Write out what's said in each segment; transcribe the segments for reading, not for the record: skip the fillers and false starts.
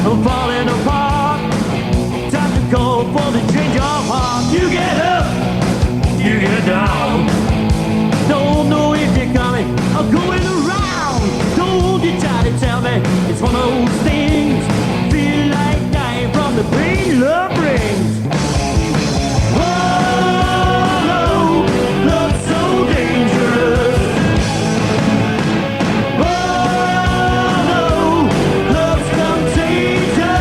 I'm falling apart. Time to go for the change of heart. You get up, you get down. Don't know if you're coming or going around. Don't you try to tell me it's one of those things. Feel like dying from the pain love brings. Oh no, love's so dangerous. Oh no, love's contagious.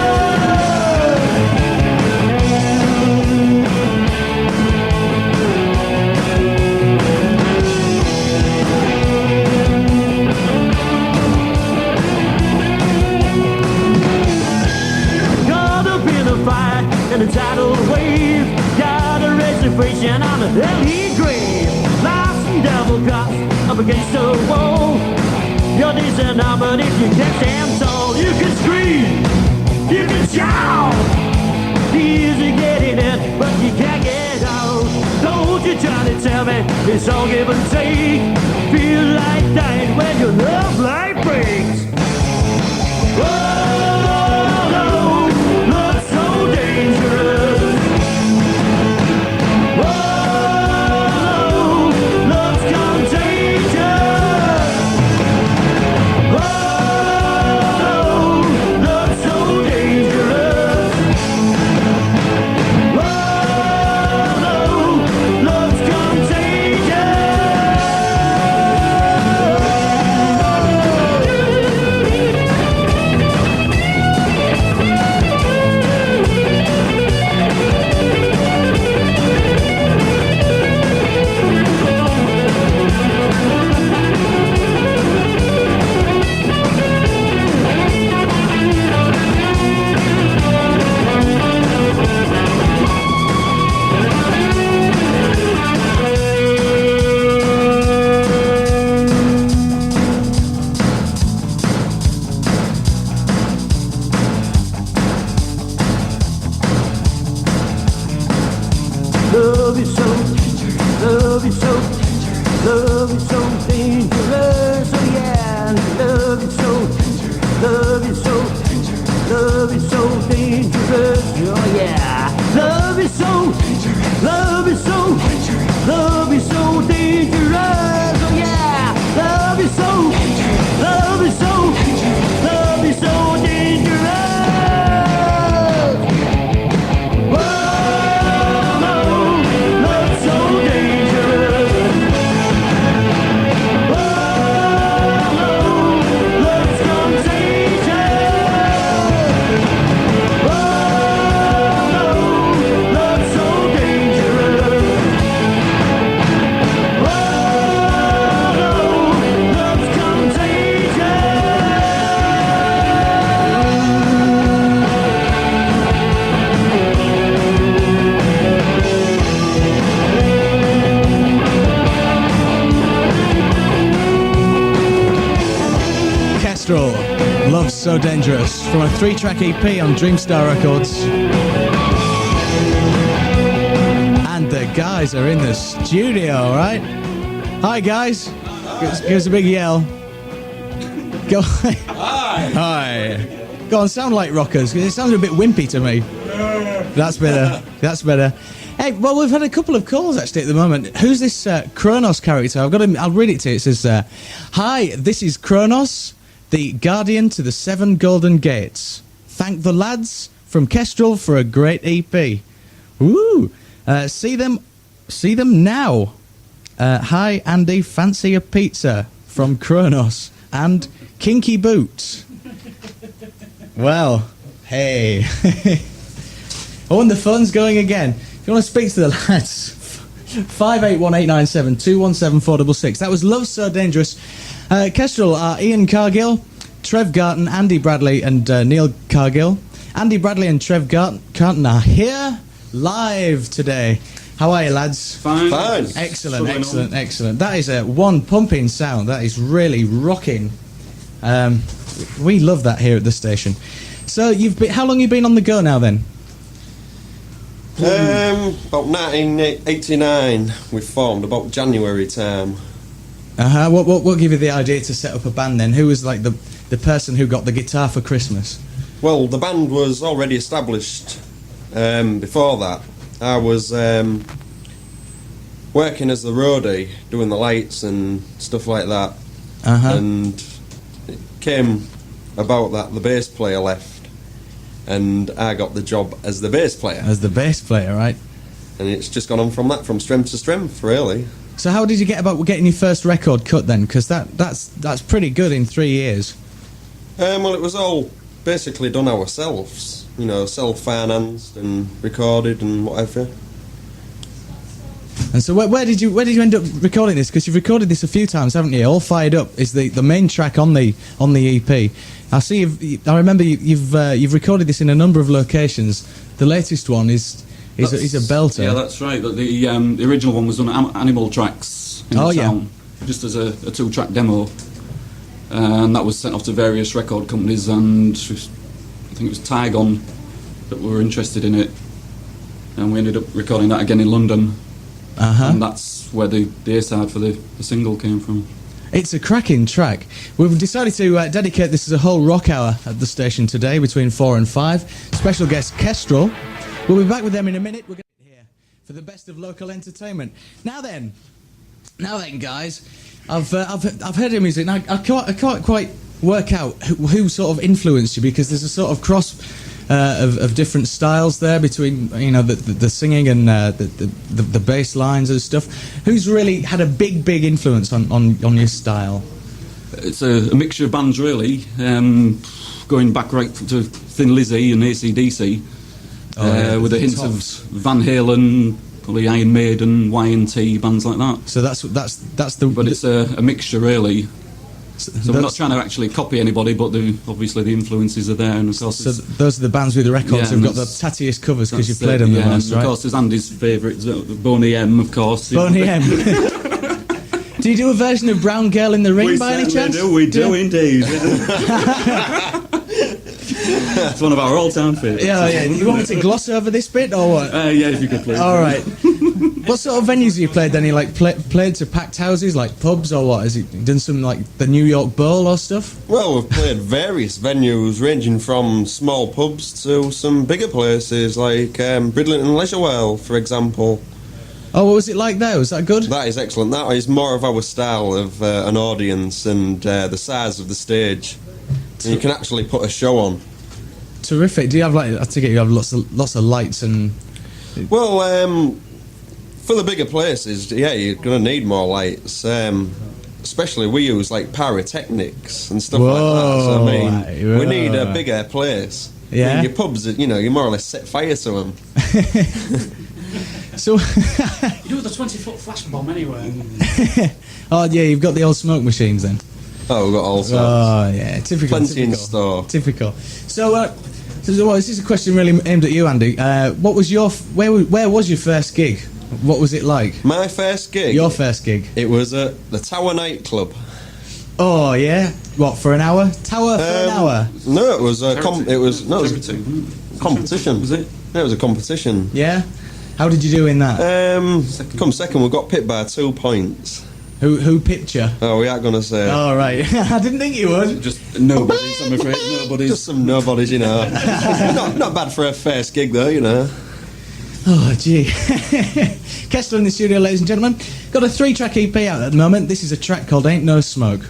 Caught up in a fire and a tidal wave. Got a reservation on a early grave. Lost and double crossed up against the wall. You're decent now, but if you can't stand tall, you can scream, you can shout. Easy getting in, but you can't get out. Don't you try to tell me it's all give and take. Feel like dying when your love life breaks. Oh no, love's so dangerous. Oh no, love's contagious. Oh no, love's so dangerous. Oh no, love's contagious. Love is so, love is so, love is so dangerous. Oh yeah, love is so, love is so, love is so dangerous. Oh yeah, love is so, love is so, love is so dangerous. Oh yeah, love is so, love is so, love is so dangerous. Kestrel, Love's So Dangerous, from a 3-track EP on Dreamstar Records. And the guys are in the studio, right? Hi, guys. Give us a big yell. Go. Hi. Hi. Go on, sound like rockers. It sounds a bit wimpy to me. That's better. That's better. Hey, well, we've had a couple of calls actually at the moment. Who's this Kronos character? I'll read it to you. It says, "Hi, this is Kronos, the guardian to the 7 golden gates. Thank the lads from Kestrel for a great EP. Woo! See them now. Hi, Andy, fancy a pizza from Kronos and Kinky Boots." Well, hey. Oh, and the fun's going again. If you want to speak to the lads, 581-897 217 466. That was Love So Dangerous. Kestrel are Ian Cargill, Trev Garton, Andy Bradley and Neil Cargill. Andy Bradley and Trev Garton are here live today. How are you, lads? Fine. Excellent, excellent, excellent. That is a one pumping sound. That is really rocking. We love that here at the station. So how long have you been on the go now then? About 1989 we formed, about January time. What gave you the idea to set up a band then? Who was like the person who got the guitar for Christmas? Well, the band was already established before that. I was working as the roadie, doing the lights and stuff like that. And it came about that the bass player left, and I got the job as the bass player. As the bass player, right? And it's just gone on from that, from strength to strength, really. So how did you get about getting your first record cut then? Because that's pretty good in 3 years. Well, it was all basically done ourselves, you know, self-financed and recorded and whatever. And so where did you end up recording this? Because you've recorded this a few times, haven't you? All Fired Up is the main track on the EP. I see. I remember you've recorded this in a number of locations. The latest one is a belter. Yeah, that's right. The original one was on Animal Tracks in the town, just as a 2-track demo, and that was sent off to various record companies, and I think it was Tygon that were interested in it, and we ended up recording that again in London. And that's where the A-side for the single came from. It's a cracking track. We've decided to dedicate this as a whole rock hour at the station today between 4 and 5. Special guest Kestrel. We'll be back with them in a minute. We're going to be here for the best of local entertainment. Now then, guys, I've heard your music. Now I can't quite work out who sort of influenced you, because there's a sort of cross of different styles there between, you know, the singing and the bass lines and stuff. Who's really had a big influence on your style? It's a mixture of bands, really, going back right to Thin Lizzy and AC/DC, with a hint of Van Halen, probably Iron Maiden, Y&T, bands like that. So that's the. But it's a mixture, really. So we're not trying to actually copy anybody, but obviously the influences are there, and of course. So those are the bands with the records who've got the tattiest covers, because you've played them the most, right? Of course, there's Andy's favourite, Boney M, of course. Boney M. Do you do a version of Brown Girl in the Ring by any chance? We do indeed. It's one of our all-time favourites. Yeah. You want me to gloss over this bit, or what? Yeah, if you could, please. All right. What sort of venues have you played then? You played to packed houses, like pubs, or what? Has he done some like the New York Bowl or stuff? Well, we've played various venues, ranging from small pubs to some bigger places, like Bridlington Leisure Well, for example. Oh, what was it like there? Was that good? That is excellent. That is more of our style of an audience and the size of the stage. And you can actually put a show on. Terrific. Do you have I take it you have lots of lights and? Well, for the bigger places, yeah, you're going to need more lights. Especially we use like pyrotechnics and stuff like that. So, I mean, we need a bigger place. Yeah. I mean, your pubs, you know, you more or less set fire to them. So you do with a 20-foot flash bomb anywhere. Oh yeah, you've got the old smoke machines then. Oh, we've got all sorts. Oh yeah, typical. Plenty in store. Typical. So, this is a question really aimed at you, Andy. What was where was your first gig? What was it like? My first gig. Your first gig. It was at the Tower nightclub. Oh yeah. What, for an hour? Tower for an hour? No, it was a competition. Was it? Yeah, it was a competition. Yeah. How did you do in that? Come second. We got pipped by 2 points. Who pipped you? Oh, we aren't going to say. Oh, right. I didn't think you would. Just nobodies, I'm afraid. Nobodies. Just some nobodies, you know. not bad for a first gig, though, you know. Oh, gee. Kestrel in the studio, ladies and gentlemen. Got a 3-track EP out at the moment. This is a track called Ain't No Smoke.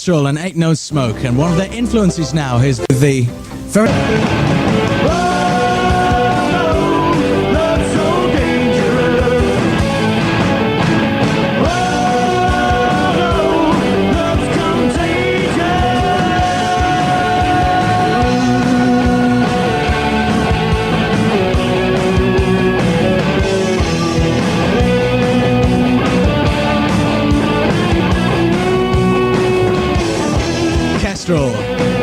Kestrel and Ain't No Smoke, and one of their influences now is the very...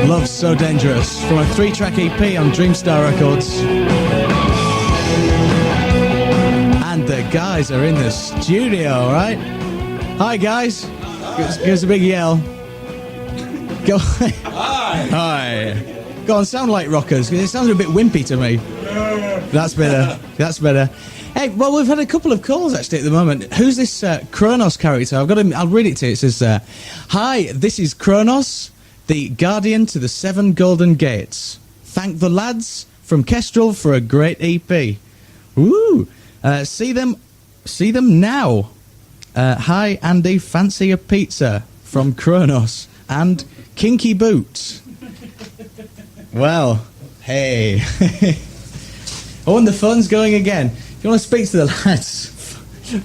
Love's So Dangerous from a 3-track EP on Dreamstar Records. And the guys are in the studio, right? Hi, guys. Give us a big yell. Go. Hi. Hi. Go on, sound like rockers, because it sounds a bit wimpy to me. That's better. That's better. Hey, well, we've had a couple of calls actually at the moment. Who's this Kronos character? I'll read it to you. It says, "Hi, this is Kronos, the guardian to the 7 golden gates. Thank the lads from Kestrel for a great EP. Woo! See them now. Hi, Andy, fancy a pizza from Kronos and Kinky Boots." Well, hey. Oh, and the fun's going again. If you want to speak to the lads,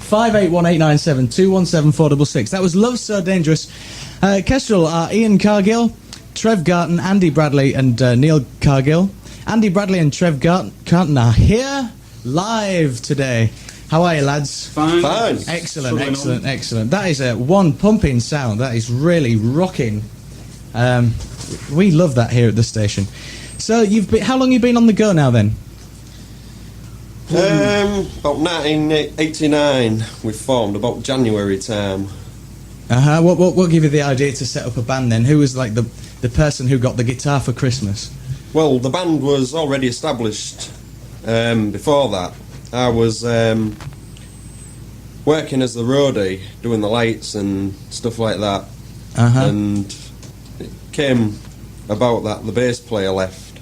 581 217 466. That was Love So Dangerous. Kestrel are Ian Cargill, Trev Garton, Andy Bradley and Neil Cargill. Andy Bradley and Trev Garton are here live today. How are you, lads? Fine. Excellent, excellent, excellent. That is a one pumping sound. That is really rocking. We love that here at the station. So how long have you been on the go now then? About 1989 we formed, about January time. What gave you the idea to set up a band then? Who was like the person who got the guitar for Christmas? Well, the band was already established before that. I was working as the roadie, doing the lights and stuff like that. And it came about that the bass player left,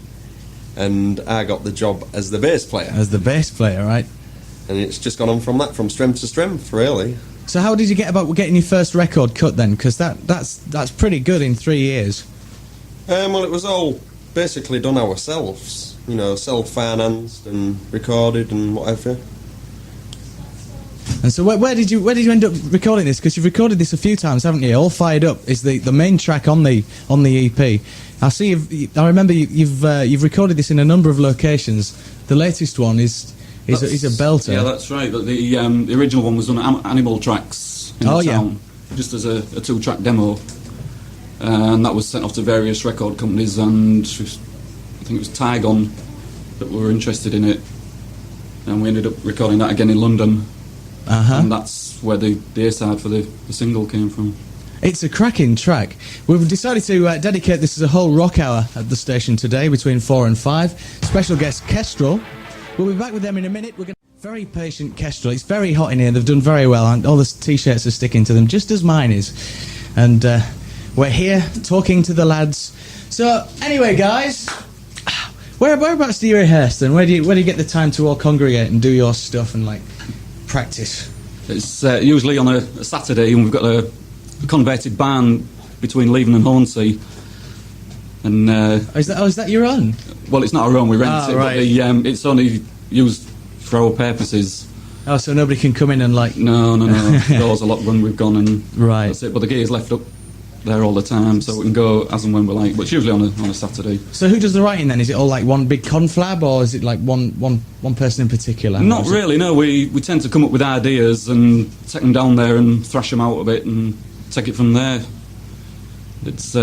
and I got the job as the bass player. As the bass player, right? And it's just gone on from strength to strength, really. So how did you get about getting your first record cut then? Because that's pretty good in 3 years. Well, it was all basically done ourselves, you know, self-financed and recorded and whatever. And so where did you end up recording this? Because you've recorded this a few times, haven't you? All Fired Up is the main track on the EP. I see. I remember you've recorded this in a number of locations. The latest one is a belter. Yeah, that's right. But the original one was on Animal Tracks in the town, just as a 2-track demo, and that was sent off to various record companies, and I think it was Tygon that were interested in it, and we ended up recording that again in London, and that's where the A-side for the single came from. It's a cracking track. We've decided to dedicate this as a whole rock hour at the station today between 4 and 5. Special guest Kestrel. We'll be back with them in a minute. Very patient Kestrel. It's very hot in here. They've done very well, and all the t-shirts are sticking to them, just as mine is. And we're here talking to the lads. So anyway, guys, whereabouts do you rehearse then? Where do you get the time to all congregate and do your stuff and like practice? It's usually on a Saturday, and we've got a converted barn between Leven and Hornsey. And is that your own? Well, it's not our own. We rent it, right. But it's only used for our purposes. Oh, so nobody can come in and like... No. Doors are locked when we've gone, and right. That's it. But the gear's left up there all the time, so we can go as and when we like. But it's usually on a Saturday. So who does the writing then? Is it all like one big conflab, or is it like one person in particular? Not really. No, we tend to come up with ideas and take them down there and thrash them out a bit and take it from there. It's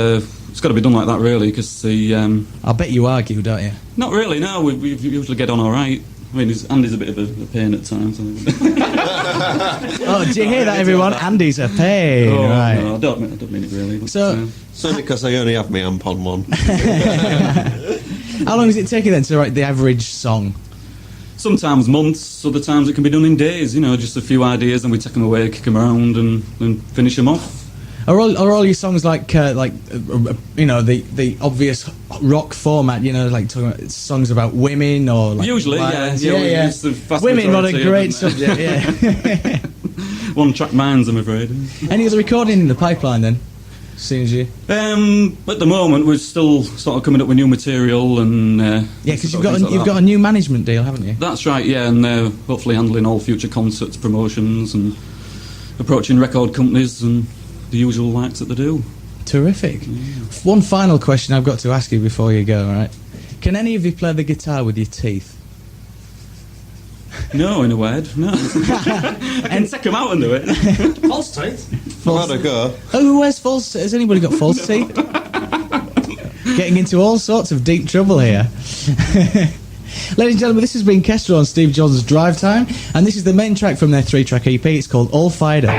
got to be done like that, really, because the... I bet you argue, don't you? Not really, no. We usually get on all right. I mean, Andy's a bit of a pain at times. Oh, do you hear that, everyone? Andy's a pain, right? No, I don't mean it really. But, so, it's only because I only have my amp on one. How long does it take you then to write the average song? Sometimes months, other times it can be done in days. You know, just a few ideas, and we take them away, kick them around, and finish them off. Are all your songs like you know, the obvious rock format? You know, like talking about songs about women or like usually, violence? yeah. It's the women, what a great subject. Yeah. One-track minds, I'm afraid. Any other recording in the pipeline then? Soon as you... At the moment, we're still sort of coming up with new material and... yeah, because you've got a new management deal, haven't you? That's right, yeah, and hopefully handling all future concerts, promotions, and approaching record companies and the usual likes that they do. Terrific. Yeah. One final question I've got to ask you before you go, right? Can any of you play the guitar with your teeth? No, in a word, no. I can take them out and do it. False teeth. I've had a go. Oh, who wears false? Has anybody got false teeth? Getting into all sorts of deep trouble here. Ladies and gentlemen, this has been Kestrel on Steve Johns' Drive Time, and this is the main track from their 3-track EP. It's called All Fired Up.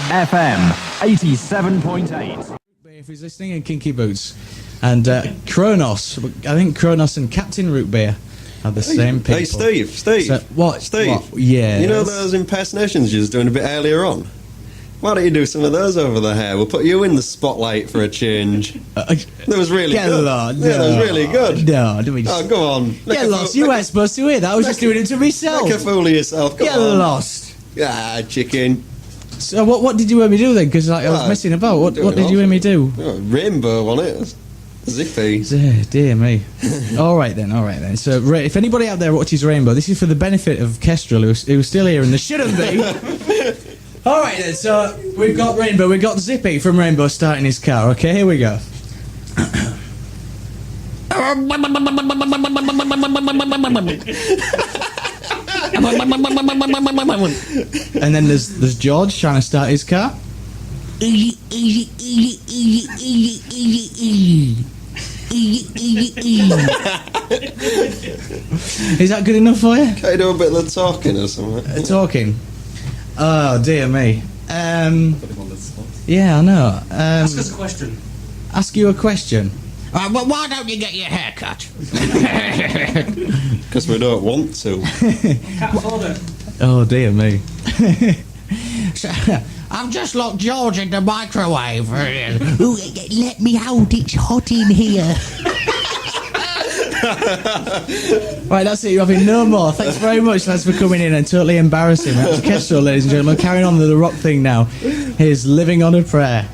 FM 87.8. If he's listening, in Kinky Boots. And Kronos. I think Kronos and Captain Root Beer are the same people. Hey, Steve. So, what? Steve. What? Yeah. You know those impersonations you was doing a bit earlier on? Why don't you do some of those over the hair? We'll put you in the spotlight for a change. That was really good. Lost. Yeah, that was really good. No, don't be. Oh, go on. Get lost. You weren't supposed to hear that. I was just doing it to myself. Make a fool of yourself. Come Get on. lost. Ah, chicken. So what did you hear me do then? Because I was messing about. What did you hear me do? Rainbow on it. Zippy. Dear me. All right then. So, if anybody out there watches Rainbow, this is for the benefit of Kestrel, who's still here and there shouldn't be. All right then. So we've got Rainbow. We've got Zippy from Rainbow starting his car. Okay, here we go. And then there's George trying to start his car. Is that good enough for you? Can you do a bit of talking or something? Talking. Oh dear me. Yeah, I know. Ask us a question. Ask you a question. Well, why don't you get your hair cut? Because we don't want to. Can't afford it. Oh dear me. I've just locked George in the microwave. Ooh, let me out, it's hot in here. Right, that's it. You're having no more. Thanks very much, lads, for coming in and totally embarrassing. That's Kestrel, ladies and gentlemen. Carrying on with the rock thing now. Here's Living on a Prayer.